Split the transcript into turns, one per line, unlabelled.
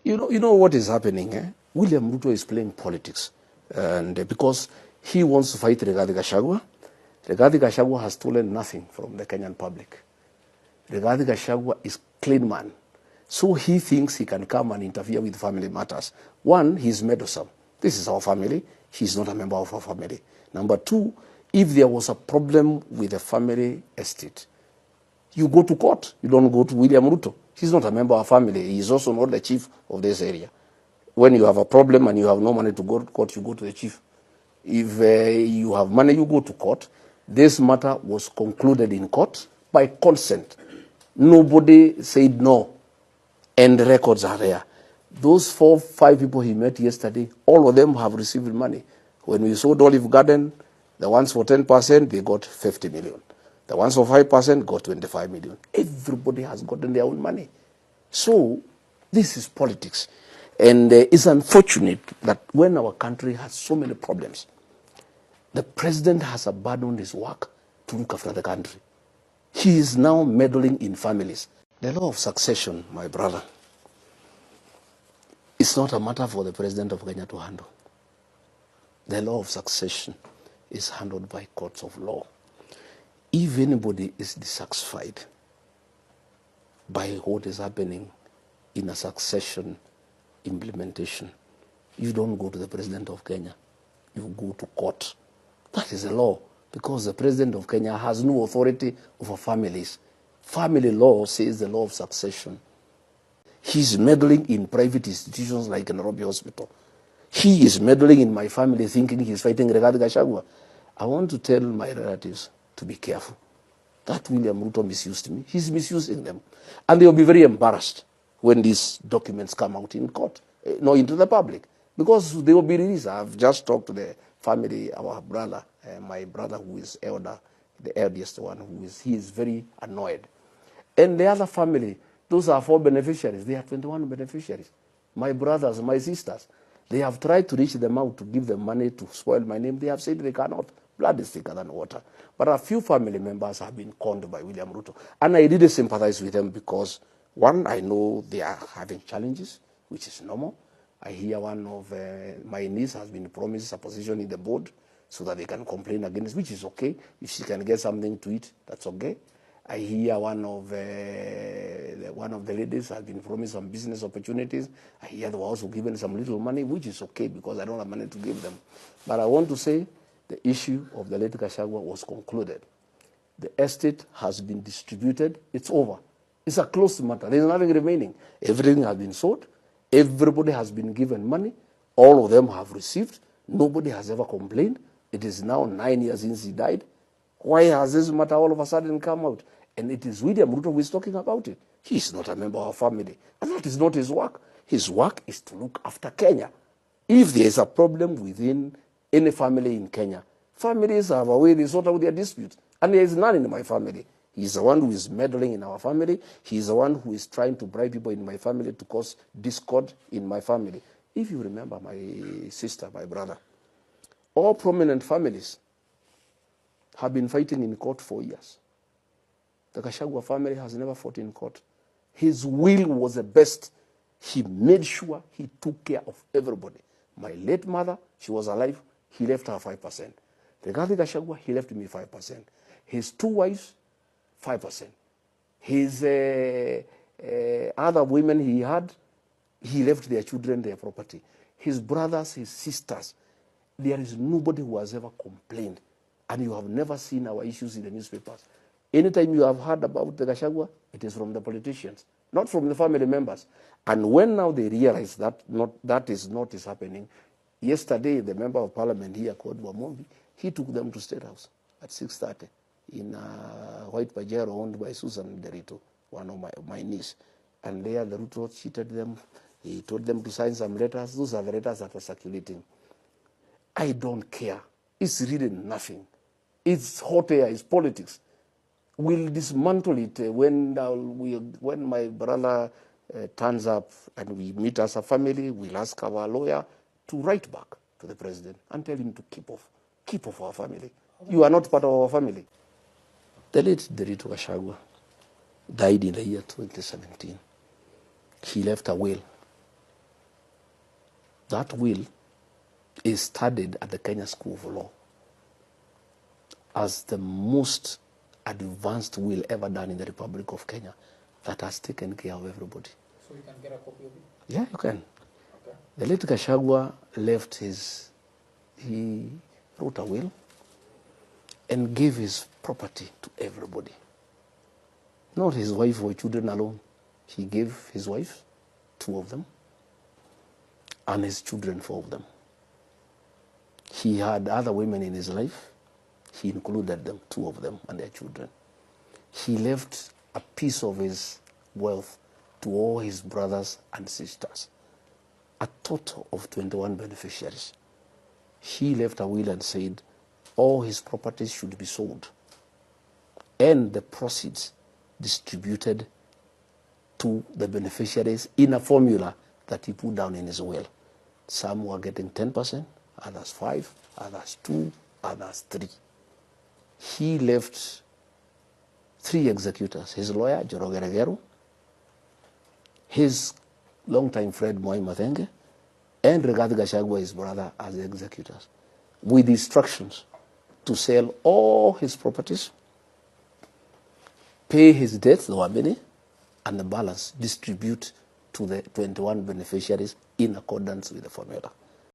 You know what is happening, eh? William Ruto is playing politics. And because he wants to fight Rigathi Gachagua. Rigathi Gachagua has stolen nothing from the Kenyan public. Rigathi Gachagua is clean man. So he thinks he can come and interfere with family matters. One, he's meddlesome. This is our family. He's not a member of our family. Number two, if there was a problem with the family estate, you go to court. You don't go to William Ruto. He's not a member of our family. He's also not the chief of this area. When you have a problem and you have no money to go to court, you go to the chief. If you have money, you go to court. This matter was concluded in court by consent. Nobody said no. And the records are there. Those 4-5 people he met yesterday, all of them have received money. When we sold Olive Garden, the ones for 10%, they got 50 million. The ones for 5% got 25 million. Everybody has gotten their own money. So this is politics. And it's unfortunate that when our country has so many problems, the president has abandoned his work to look after the country. He is now meddling in families. The law of succession, my brother, it's not a matter for the president of Kenya to handle. The law of succession is handled by courts of law. If anybody is dissatisfied by what is happening in a succession implementation, you don't go to the president of Kenya. You go to court. That is the law, because the president of Kenya has no authority over families. Family law says the law of succession. He's meddling in private institutions like Nairobi Hospital. He is meddling in my family thinking he's fighting Rigathi Gachagua. I want to tell my relatives to be careful. That William Ruto misused me. He's misusing them. And they'll be very embarrassed when these documents come out in court, into the public, because they will be released. I've just talked to the family, our brother, my brother who is elder, the eldest one, he is very annoyed. And the other family, those are 4 beneficiaries. They are 21 beneficiaries. My brothers, my sisters, they have tried to reach them out to give them money to spoil my name. They have said they cannot. Blood is thicker than water. But a few family members have been conned by William Ruto. And I really sympathize with them because, one, I know they are having challenges, which is normal. I hear one of my niece has been promised a position in the board so that they can complain against, which is okay. If she can get something to eat, that's okay. I hear one of the ladies has been promised some business opportunities. I hear they were also given some little money, which is okay because I don't have money to give them. But I want to say the issue of the late Gachagua was concluded. The estate has been distributed. It's over. It's a closed matter. There's nothing remaining. Everything has been sold. Everybody has been given money. All of them have received. Nobody has ever complained. It is now 9 years since he died. Why has this matter all of a sudden come out? And it is William Ruto who is talking about it. He is not a member of our family. And that is not his work. His work is to look after Kenya. If there is a problem within any family in Kenya, families have a way they sort out their disputes. And there is none in my family. He is the one who is meddling in our family. He is the one who is trying to bribe people in my family to cause discord in my family. If you remember my sister, my brother, all prominent families have been fighting in court for years. The Gachagua family has never fought in court. His will was the best. He made sure he took care of everybody. My late mother, she was alive, he left her 5%. Rigathi Gachagua, he left me 5%. His 2 wives, 5%. His other women he had, he left their children their property. His brothers, his sisters, there is nobody who has ever complained. And you have never seen our issues in the newspapers. Anytime you have heard about the Gachagua, it is from the politicians, not from the family members. And when now they realize that that is not happening, yesterday the member of parliament here called Wamombi, he took them to State House at 6:30 in White Pajero owned by Susan Nderitu, one of my niece. And there the Ruto cheated them. He told them to sign some letters. Those are the letters that are circulating. I don't care. It's really nothing. It's hot air, it's politics. We'll dismantle it when my brother turns up and we meet as a family. We'll ask our lawyer to write back to the president and tell him to keep off our family. You are not part of our family. The late Nderitu died in the year 2017. He left a will That will is studied at the Kenya School of Law as the most advanced will ever done in the Republic of Kenya that has taken care of everybody.
So we can get a copy of it?
Yeah, you can.
Okay.
The late Gachagua left he wrote a will and gave his property to everybody. Not his wife or children alone. He gave his wife, 2 of them, and his children, 4 of them. He had other women in his life. He included them, 2 of them, and their children. He left a piece of his wealth to all his brothers and sisters, a total of 21 beneficiaries. He left a will and said all his properties should be sold and the proceeds distributed to the beneficiaries in a formula that he put down in his will. Some were getting 10%, others 5%, others 2%, others 3%. He left 3 executors, his lawyer, Njoroge Regeru, his longtime friend, Moi Mathenge, and Rigathi Gachagua, his brother, as the executors, with instructions to sell all his properties, pay his debts, there were many, and the balance distribute to the 21 beneficiaries in accordance with the formula.